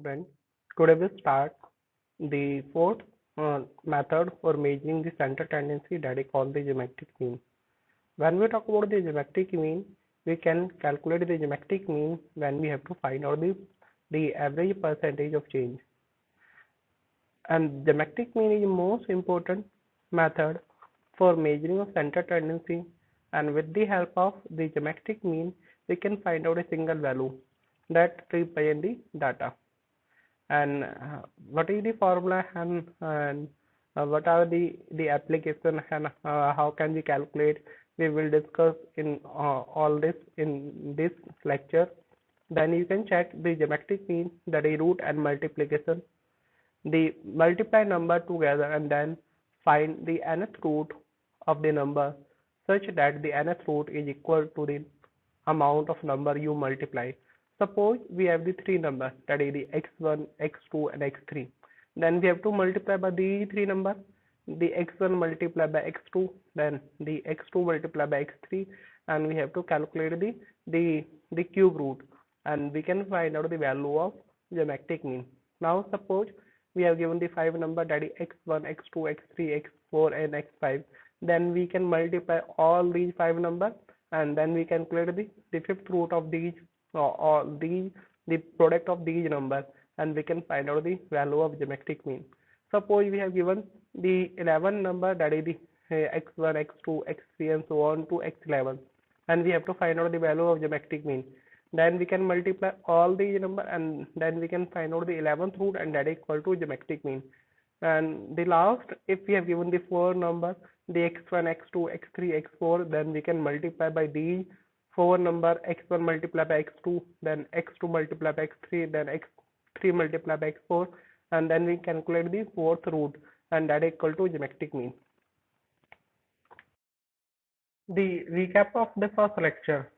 students. Today we start the fourth method for measuring the center tendency, that is called the geometric mean. When we talk about the geometric mean, we can calculate the geometric mean when we have to find out the average percentage of change. And geometric mean is the most important method for measuring of center tendency, and with the help of the geometric mean we can find out a single value that represent the data. And what is the formula, and what are the application, and how can we calculate, we will discuss in all this in this lecture. Then you can check the geometric mean, that is root and multiplication. The multiply number together and then find the nth root of the number such that the nth root is equal to the amount of number you multiply. Suppose we have the three numbers, that is the x1, x2 and x3. Then we have to multiply by the three numbers, the x1 multiplied by x2, then the x2 multiplied by x3, and we have to calculate the cube root, and we can find out the value of geometric mean. Now suppose we have given the five number, that is x1, x2, x3, x4 and x5. Then we can multiply all these five numbers, and then we calculate the fifth root of these, or the product of these numbers, and we can find out the value of geometric mean. Suppose we have given the 11 number, that is the x1, x2, x3 and so on to x11, and we have to find out the value of geometric mean. Then we can multiply all the number, and then we can find out the 11th root, and that is equal to geometric mean. And the last, if we have given the four number, the x1, x2, x3, x4, then we can multiply by these four number, x1 multiplied by x2, then x2 multiplied by x3, then x3 multiplied by x4, and then we calculate the fourth root, and that is equal to geometric mean. The recap of the first lecture.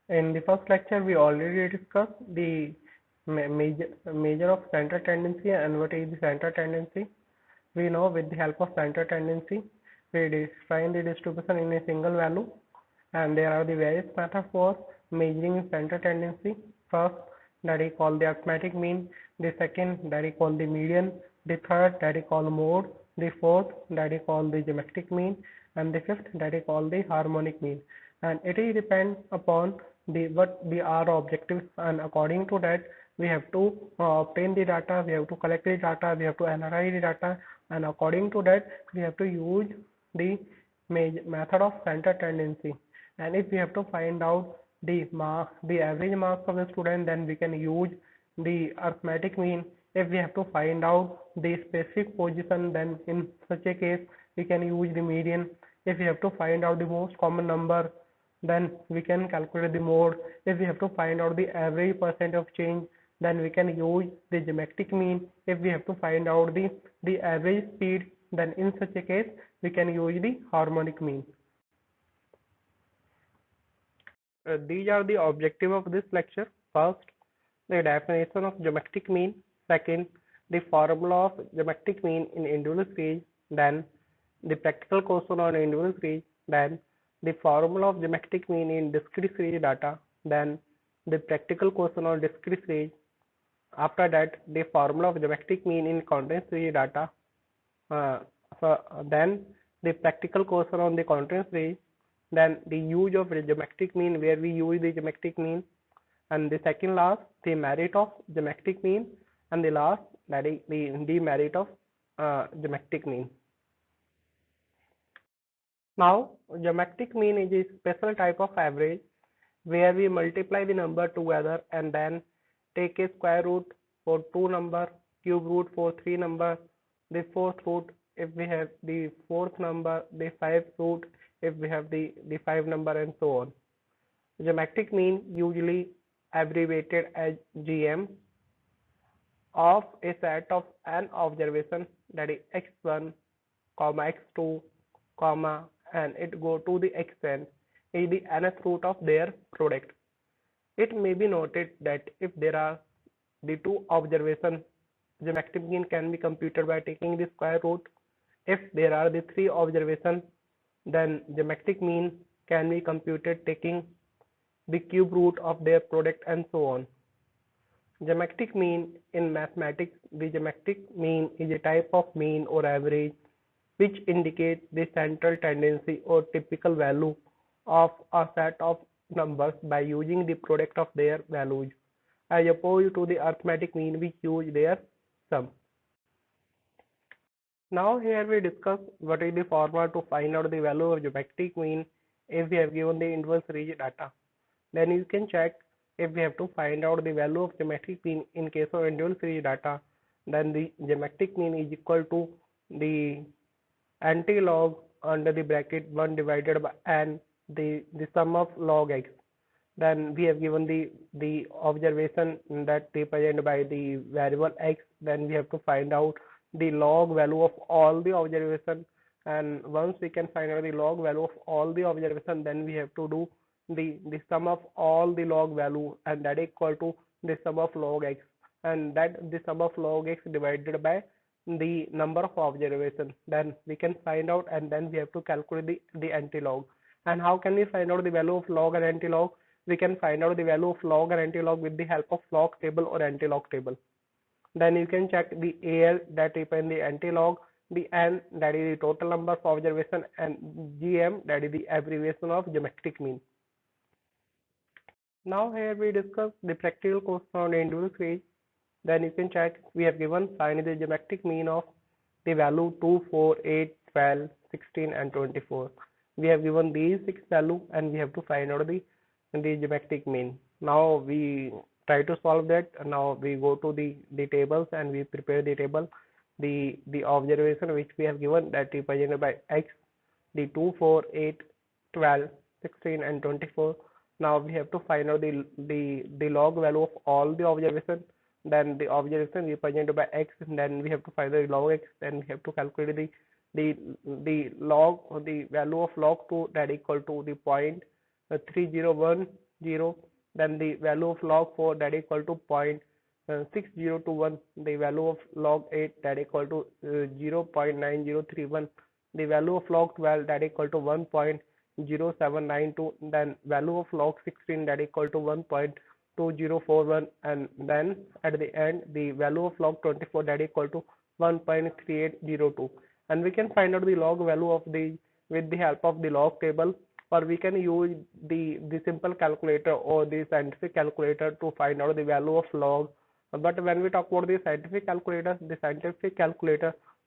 In the first lecture, we already discussed the measure of center tendency and what is the center tendency. We know with the help of center tendency, we define the distribution in a single value, and there are the various methods for measuring center tendency. First, that is called the arithmetic mean. The second, that is called the median. The third, that is called mode. The fourth, that is called the geometric mean, and the fifth, that is called the harmonic mean. And it is depend upon what our objectives, and according to that we have to obtain the data, we have to collect the data, we have to analyze the data, and according to that we have to use the method of center tendency. And if we have to find out the average marks of the student, then we can use the arithmetic mean. If we have to find out the specific position, then in such a case we can use the median. If we have to find out the most common number, then we can calculate the mode. If we have to find out the average percent of change, then we can use the geometric mean. If we have to find out the average speed, then in such a case we can use the harmonic mean. These are the objective of this lecture. First, the definition of geometric mean. Second, the formula of geometric mean in individual series. Then the practical question on individual series. Then the formula of geometric mean in discrete series data. Then the practical question on discrete series. After that, the formula of geometric mean in continuous series data. Then the practical question on the continuous series. Then the use of the geometric mean, where we use the geometric mean, and the second last, the merit of geometric mean, and the last, that is the merit of geometric mean. Now, geometric mean is a special type of average where we multiply the number together and then take a square root for two number, cube root for three number, the fourth root if we have the fourth number, the fifth root if we have the five number, and so on. Geometric mean usually abbreviated as GM of a set of n observation, that is x1, x2, and it go to the xn is the nth root of their product. It may be noted that if there are the two observations, geometric mean can be computed by taking the square root. If there are the three observations, then geometric mean can be computed taking the cube root of their product, and so on. Geometric mean in mathematics, the geometric mean is a type of mean or average which indicates the central tendency or typical value of a set of numbers by using the product of their values, as opposed to the arithmetic mean which use their sum. Now here we discuss what is the formula to find out the value of geometric mean if we have given the inverse range data. Then you can check if we have to find out the value of geometric mean in case of inverse range data, then the geometric mean is equal to the anti-log under the bracket 1 divided by n, the sum of log x. Then we have given the observation that represented by the variable x. Then we have to find out the log value of all the observation, and once we can find out the log value of all the observation, then we have to do the sum of all the log value, and that is equal to the sum of log x, and that the sum of log x divided by the number of observation. Then we can find out, and then we have to calculate the anti-log. And how can we find out the value of log and anti-log? We can find out the value of log and anti-log with the help of log table or anti-log table. Then you can check the AL that represents the anti-log, the N that is the total number of observation, and GM that is the abbreviation of geometric mean. Now here we discuss the practical question on the inverse range. Then you can check we have given find the geometric mean of the value 2, 4, 8, 12, 16 and 24. We have given these 6 values and we have to find out the geometric mean. Now we try to solve that. Now we go to the tables and we prepare the table. The observation which we have given that represented by x, the 2, 4, 8, 12, 16 and 24. Now we have to find out the log value of all the observation. Then the observation represented by x, then we have to find the log x, then we have to calculate the log or the value of log 2 that equal to the 0.3010, then the value of log 4 that equal to 0.6021, the value of log 8 that equal to 0.9031, the value of log 12 that equal to 1.0792, then value of log 16 that equal to 1.2041, and then at the end the value of log 24 that equal to 1.3802. And we can find out the log value of the with the help of the log table, or we can use the simple calculator or the scientific calculator to find out the value of log. But when we talk about the scientific calculator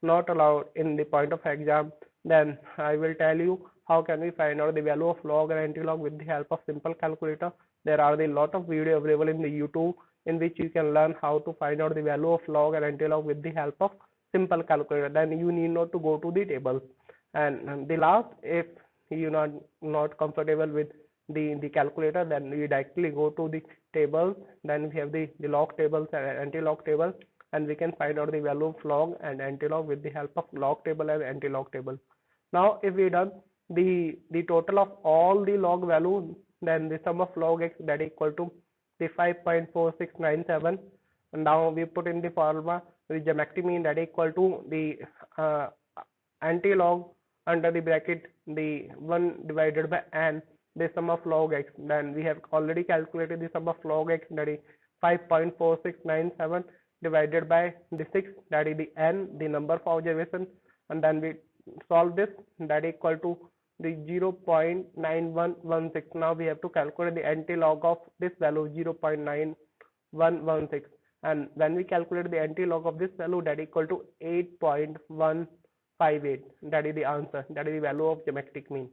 not allowed in the point of exam, then I will tell you how can we find out the value of log and anti-log with the help of simple calculator. There are a lot of video available in the YouTube in which you can learn how to find out the value of log and anti-log with the help of simple calculator. Then you need not to go to the table. And the last, if you not comfortable with the calculator, then you directly go to the table. Then we have the log tables and anti-log table, and we can find out the value of log and anti-log with the help of log table and anti-log table. Now if we done the total of all the log value, then the sum of log x that equal to the 5.4697. and now we put in the formula the geometric mean that equal to the anti-log under the bracket the 1 divided by n, the sum of log x. Then we have already calculated the sum of log x, that is 5.4697 divided by the 6, that is the n, the number of observation, and then we solve this, that equal to the 0.9116. Now we have to calculate the anti-log of this value 0.9116, and when we calculate the anti-log of this value, that equal to 8.158. That is the answer, that is the value of geometric mean.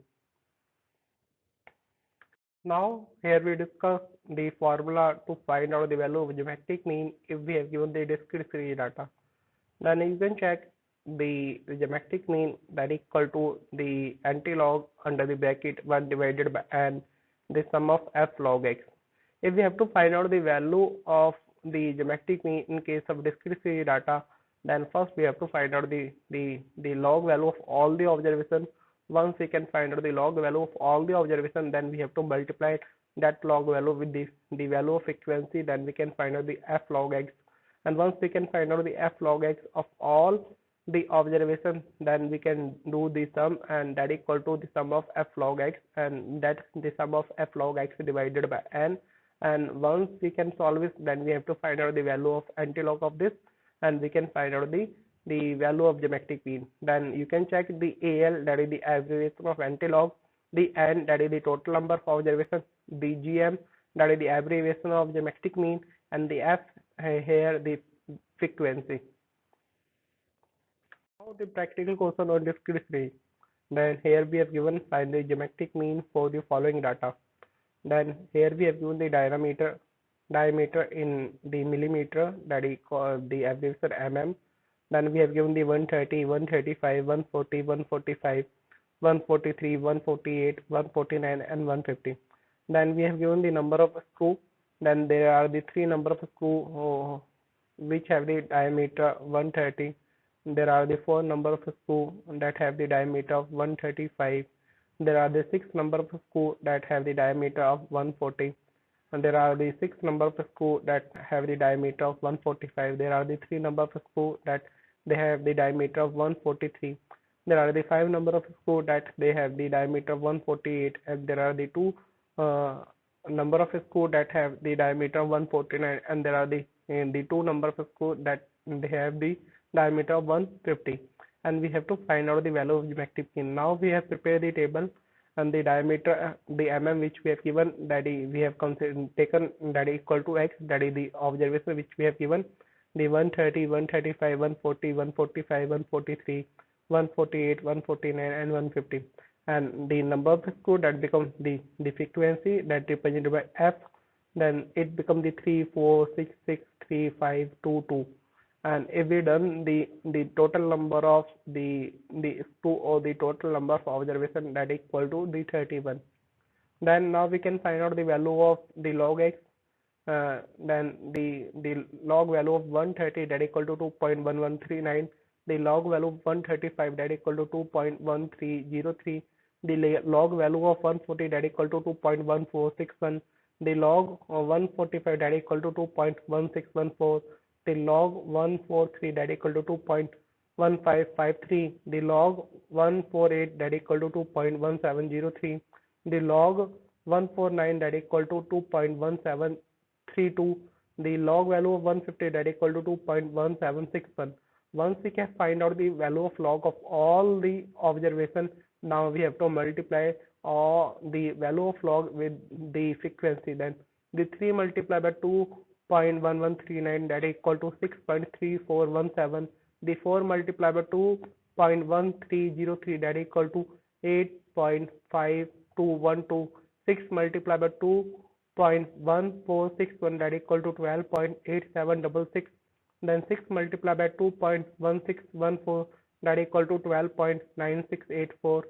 Now here we discuss the formula to find out the value of geometric mean if we have given the discrete series data. Then you can check the geometric mean that equal to the anti-log under the bracket 1 divided by n, the sum of f log x. If we have to find out the value of the geometric mean in case of discrete series data, then first we have to find out the log value of all the observations. Once we can find out the log value of all the observations, then we have to multiply that log value with the value of frequency, then we can find out the f log x. And once we can find out the f log x of all the observation, then we can do the sum, and that equal to the sum of f log x, and that's the sum of f log x divided by n, And once we can solve it, then we have to find out the value of antilog of this, and we can find out the value of geometric mean. Then you can check the AL, that is the abbreviation of antilog, the N, that is the total number of observations, the GM, that is the abbreviation of geometric mean, and the F, here the frequency. Now the practical question on discrete range. Then here we have given find the geometric mean for the following data. Then here we have given the diameter in the millimeter, that is called the abbreviation mm. Then we have given the 130, 135, 140, 145, 143, 148, 149, and 150. Then we have given the number of screw. Then there are the three number of screw which have the diameter 130. There are the four number of screw that have the diameter of 135. There are the six number of screw that have the diameter of 140. And there are the six number of screw that have the diameter of 145. There are the three number of screw that they have the diameter of 143. There are the five number of screw that they have the diameter of 148, and there are the two number of screw that have the diameter of 149, and there are the two number of screw that they have the diameter of 150. And we have to find out the value of geometric mean. Now we have prepared the table, and the diameter, the mm which we have given, that is we have taken that is equal to x, that is the observation which we have given, the 130, 135, 140, 145, 143, 148, 149, and 150. And the number of screw that becomes the frequency that represented by f. Then it becomes the 3, 4, 6, 6, 3, 5, 2, 2. And if we done the total number of the screw, or the total number of observation, that equal to the 31. Then now we can find out the value of the log x. Then the log value of 130, that equal to 2.1139. The log value of 135, that equal to 2.1303. The log value of 140, that equal to 2.1461. The log of 145, that equal to 2.1614. The log 143, that equal to 2.1553. The log 148, that equal to 2.1703. The log 149, that equal to 2.1732. The log value of 150, that equal to 2.1761. Once we can find out the value of log of all the observation, now we have to multiply the value of log with the frequency. Then the 3 multiplied by 2.1139, that equal to 6.3417. The 4 multiplied by 2.1303, that equal to 8.5212. 6 multiplied by 2.1461, that equal to 12.8766. Then 6 multiplied by 2.1614, that equal to 12.9684.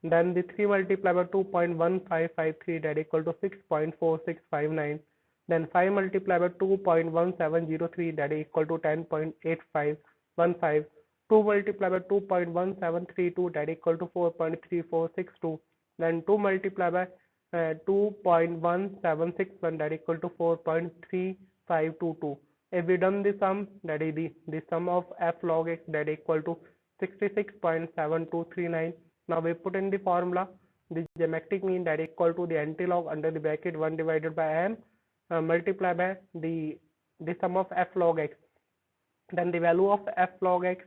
Then the 3 multiplied by 2.1553, that equal to 6.4659. Then 5 multiplied by 2.1703, that equal to 10.8515. 2 multiplied by 2.1732, that equal to 4.3462. Then 2 multiplied by 2.1761, that equal to 4.3522. If we done the sum, that is the sum of f log x, that equal to 66.7239. Now we put in the formula, the geometric mean, that equal to the antilog under the bracket 1 divided by m multiplied by the sum of f log x. Then the value of f log x,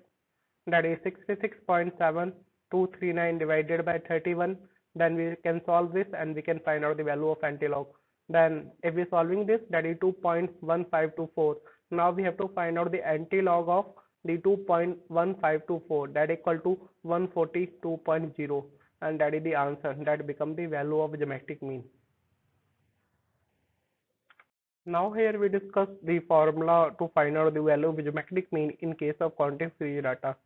that is 66.7239 divided by 31. Then we can solve this, and we can find out the value of antilog. Then if we solving this, that is 2.1524. Now we have to find out the antilog of the 2.1524, that equal to 142.0, and that is the answer, that becomes the value of geometric mean. Now here we discuss the formula to find out the value of geometric mean in case of context free data.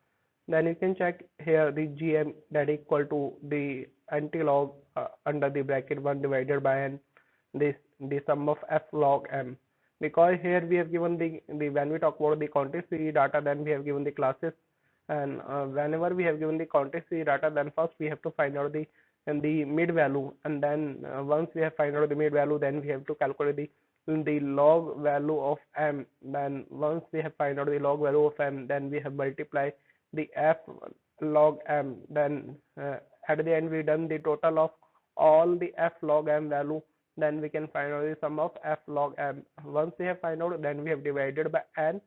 Then you can check here the GM, that equal to the antilog under the bracket 1 divided by n, the sum of f log m. Because here we have given the when we talk about the context free data, then we have given the classes, and whenever we have given the context free data, then first we have to find out the mid value, and then once we have find out the mid value, then we have to calculate the log value of m. Then once we have find out the log value of m, then we have multiply the f log m. Then at the end we done the total of all the f log m value. then we can find out the sum of f log m. Once we have find out, then we have divided by n,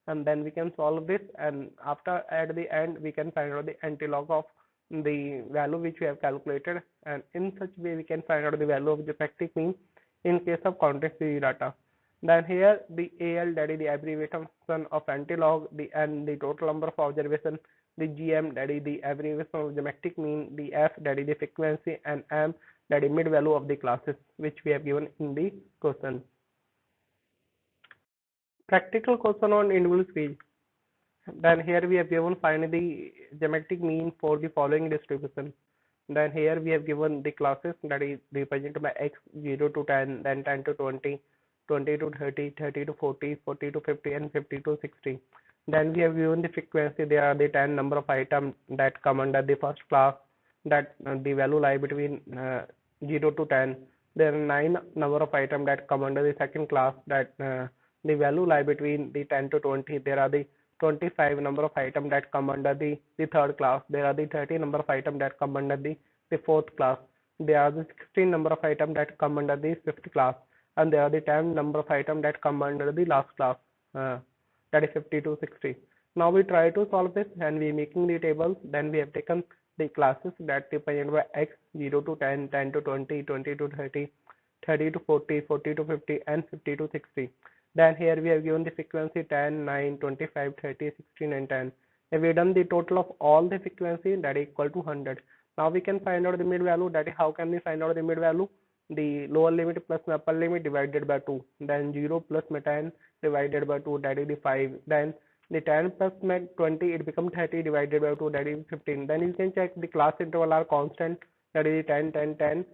and then we can solve this, and after at the end we can find out the antilog of the value which we have calculated, and in such way we can find out the value of geometric mean in case of context series data. Then here the AL, that is the abbreviation of antilog, the N, the total number of observation, the GM, that is the abbreviation of geometric mean, the F, that is the frequency, and M, that is mid value of the classes which we have given in the question. Practical question on individual series. Then here we have given find the geometric mean for the following distribution. Then here we have given the classes, that is represented by x 0 to 10, then 10 to 20, 20 to 30, 30 to 40, 40 to 50, and 50 to 60. Then we have given the frequency. There are the 10 number of items that come under the first class, that the value lie between 0 to 10. There are 9 number of items that come under the second class, that the value lie between the 10 to 20. There are the 25 number of items that come under the third class. There are the 30 number of items that come under the fourth class. There are the 16 number of items that come under the fifth class, and there are the 10 number of items that come under the last class, that is 50 to 60. Now we try to solve this, and we making the tables. Then we have taken the classes that represented by x 0 to 10, 10 to 20, 20 to 30, 30 to 40, 40 to 50, and 50 to 60. Then here we have given the frequency 10, 9, 25, 30, 16, and 10. If we done the total of all the frequency, that is equal to 100. Now we can find out the mid value. That is, how can we find out the mid value? The lower limit plus upper limit divided by 2. Then 0 plus 10 divided by 2, that is the 5. Then the 10 plus 20, it becomes 30 divided by 2, that is 15. Then you can check the class interval are constant, that is 10, 10, 10.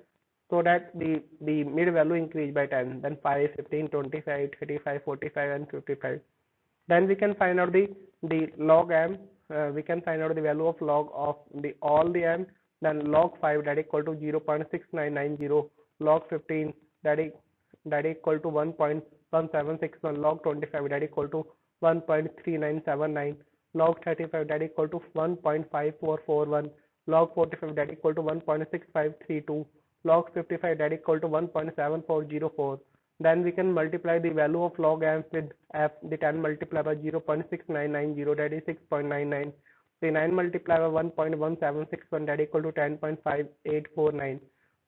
So that the mid value increase by 10, then 5, 15, 25, 35, 45, and 55. Then we can find out the log m. We can find out the value of log of the all the m. Then log 5, that is equal to 0.6990. Log 15, that is equal to 1.1761. Log 25, that is equal to 1.3979. Log 35, that is equal to 1.5441. Log 45, that is equal to 1.6532. Log 55, that is equal to 1.7404. Then we can multiply the value of log m with f. The 10 multiplied by 0.6990, that is 6.99. The 9 multiplied by 1.1761, that is equal to 10.5849.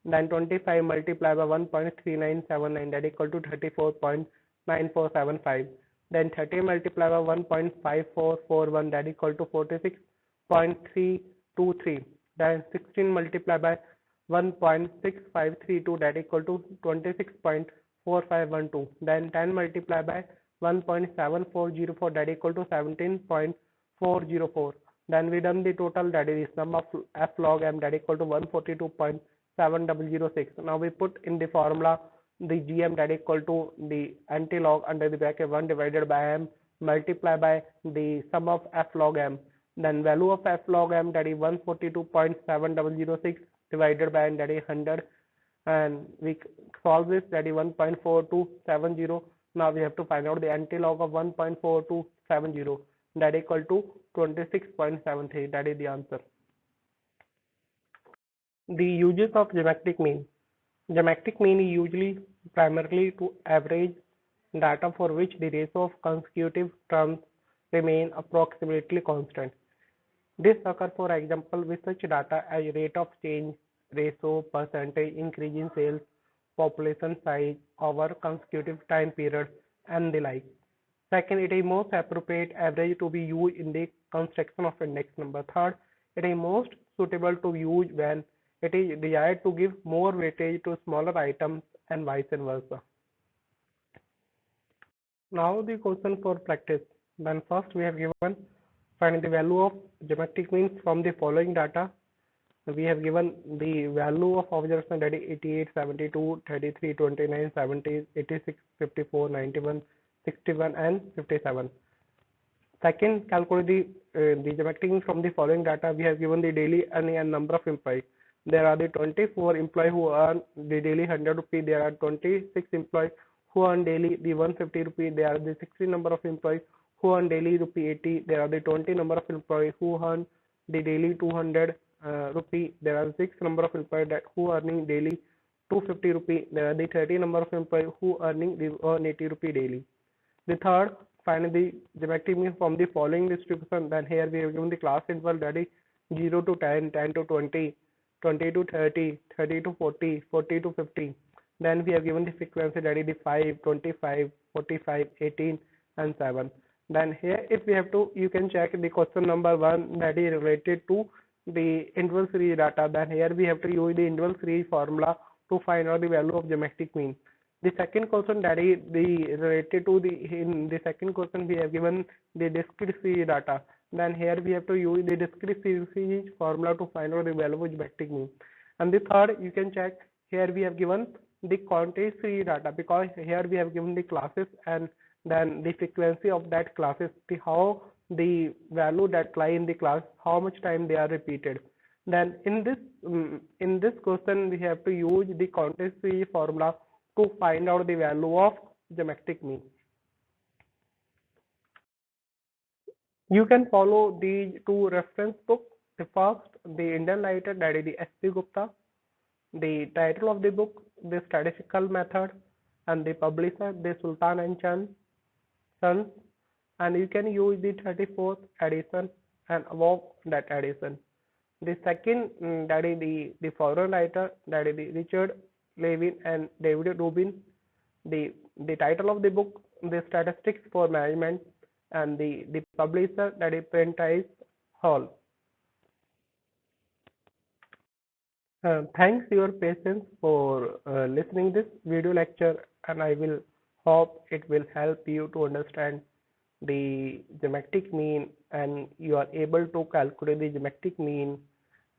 Then 25 multiplied by 1.3979, that is equal to 34.9475. Then 30 multiplied by 1.5441, that is equal to 46.323. Then 16 multiplied by 1.6532, that is equal to 26.4512. Then 10 multiplied by 1.7404, that is equal to 17.404. Then we done the total, that is the sum of f log m, that is equal to 142.7006. Now we put in the formula the gm, that is equal to the antilog under the bracket 1 divided by m multiplied by the sum of f log m. Then value of f log m, that is 142.7006 divided by n, that is 100, and we solve this, that is 1.4270. Now we have to find out the antilog of 1.4270, that is equal to 26.73. That is the answer. The uses of geometric mean. Geometric mean is usually primarily to average data for which the ratio of consecutive terms remain approximately constant. This occurs, for example, with such data as rate of change, ratio, percentage, increase in sales, population size over consecutive time periods, and the like. Second, it is most appropriate average to be used in the construction of index number. Third, it is most suitable to use when it is desired to give more weightage to smaller items and vice versa. Now the question for practice. Then first we have given find the value of geometric means from the following data. We have given the value of observation, that is 88, 72, 33, 29, 70, 86, 54, 91, 61, and 57. Second, calculate the geometric mean from the following data. We have given the daily earning and number of employees. There are the 24 employees who earn the daily 100 rupee. There are 26 employees who earn daily the 150 rupee. There are the 60 number of employees who earn daily rupee 80. There are the 20 number of employees who earn the daily 200 rupee. There are 6 number of employees who earning daily 250 rupee, the 30 number of employees who earn 80 rupee daily. The third, find the geometric mean from the following distribution. Then here we have given the class interval, that is 0 to 10, 10 to 20, 20 to 30, 30 to 40, 40 to 50. Then we have given the frequency, that is the 5, 25, 45, 18 and 7. Then here if we have to, you can check the question number 1, that is related to the interval series data. Then here we have to use the interval series formula to find out the value of geometric mean. The second question, that is the related to the, in the second question we have given the discrete series data. Then here we have to use the discrete series formula to find out the value of geometric mean. And the third, you can check, here we have given the context series data, because here we have given the classes and then the frequency of that classes, the how the value that lie in the class, how much time they are repeated. Then in this question we have to use the context series formula to find out the value of geometric mean. You can follow the two reference books. The first, the Indian writer, that is the S.P. Gupta. The title of the book, The Statistical Method, and the publisher, the Sultan and Sons. And you can use the 34th edition and above that edition. The second, that is the foreign writer, that is the Richard Levin and David Rubin. The title of the book, The Statistics for Management, and the publisher, that is Prentice Hall. Thanks your patience for listening this video lecture, and I will hope it will help you to understand the geometric mean, and you are able to calculate the geometric mean,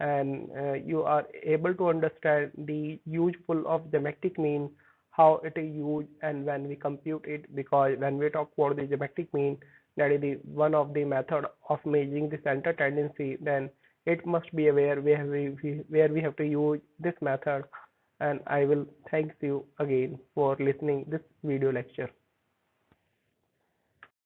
and you are able to understand the useful of geometric mean, how it is used and when we compute it. Because when we talk about the geometric mean, that is the one of the method of measuring the center tendency, then it must be aware where we have to use this method. And I will thank you again for listening this video lecture.